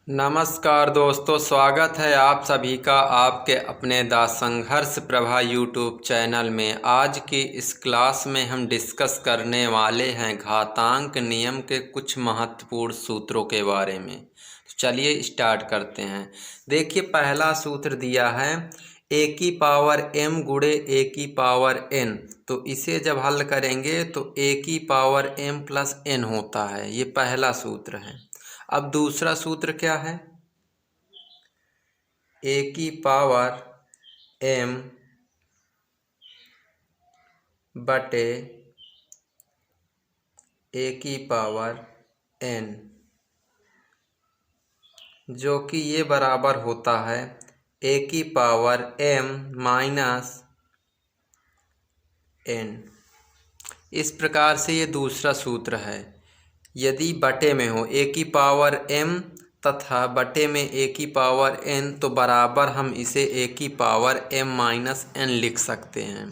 नमस्कार दोस्तों, स्वागत है आप सभी का आपके अपने द संघर्ष प्रभा यूट्यूब चैनल में। आज की इस क्लास में हम डिस्कस करने वाले हैं घातांक नियम के कुछ महत्वपूर्ण सूत्रों के बारे में। तो चलिए स्टार्ट करते हैं। देखिए, पहला सूत्र दिया है ए की पावर m गुणे ए की पावर n। तो इसे जब हल करेंगे तो ए की पावर m प्लस n होता है। ये पहला सूत्र है। अब दूसरा सूत्र क्या है? ए की पावर m बटे ए की पावर n, जो कि ये बराबर होता है ए की पावर m माइनस n। इस प्रकार से ये दूसरा सूत्र है। यदि बटे में हो ए की पावर m तथा बटे में ए की पावर n, तो बराबर हम इसे ए की पावर m माइनस n लिख सकते हैं।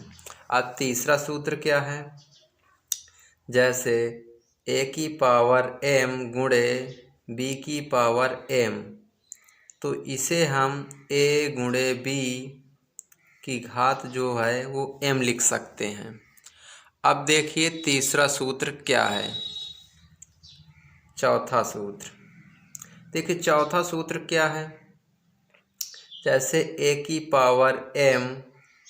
अब तीसरा सूत्र क्या है? जैसे ए की पावर m गुणे b की पावर m, तो इसे हम a गुणे b की घात जो है वो m लिख सकते हैं। अब देखिए तीसरा सूत्र क्या है। चौथा सूत्र देखिए, चौथा सूत्र क्या है? जैसे ए की पावर m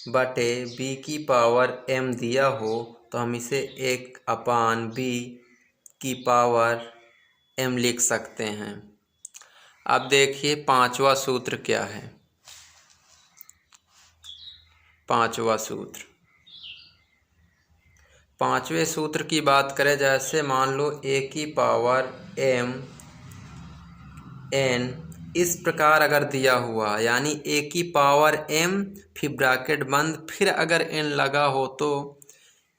बटे b की पावर m दिया हो, तो हम इसे 1/b की पावर m लिख सकते हैं। अब देखिए पांचवा सूत्र क्या है। पांचवें सूत्र की बात करें, जैसे मान लो ए की पावर m n इस प्रकार अगर दिया हुआ, यानी ए की पावर m फिर ब्रैकेट बंद, फिर अगर n लगा हो, तो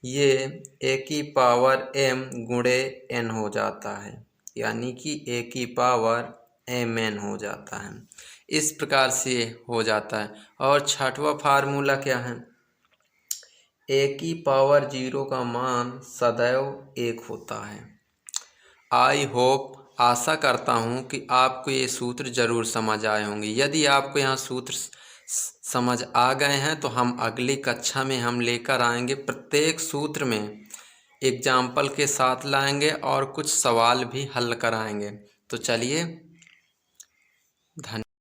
ये ए की पावर m गुणे n हो जाता है, यानी कि ए की पावर mn हो जाता है। इस प्रकार से हो जाता है। और छठवां फार्मूला क्या है? ए की पावर 0 का मान सदैव 1 होता है। आई होप, आशा करता हूँ कि आपको ये सूत्र ज़रूर समझ आए होंगे। यदि आपको यहाँ सूत्र समझ आ गए हैं तो हम अगली कक्षा में हम लेकर आएंगे, प्रत्येक सूत्र में एग्जाम्पल के साथ लाएंगे और कुछ सवाल भी हल कराएंगे। तो चलिए, धन्यवाद।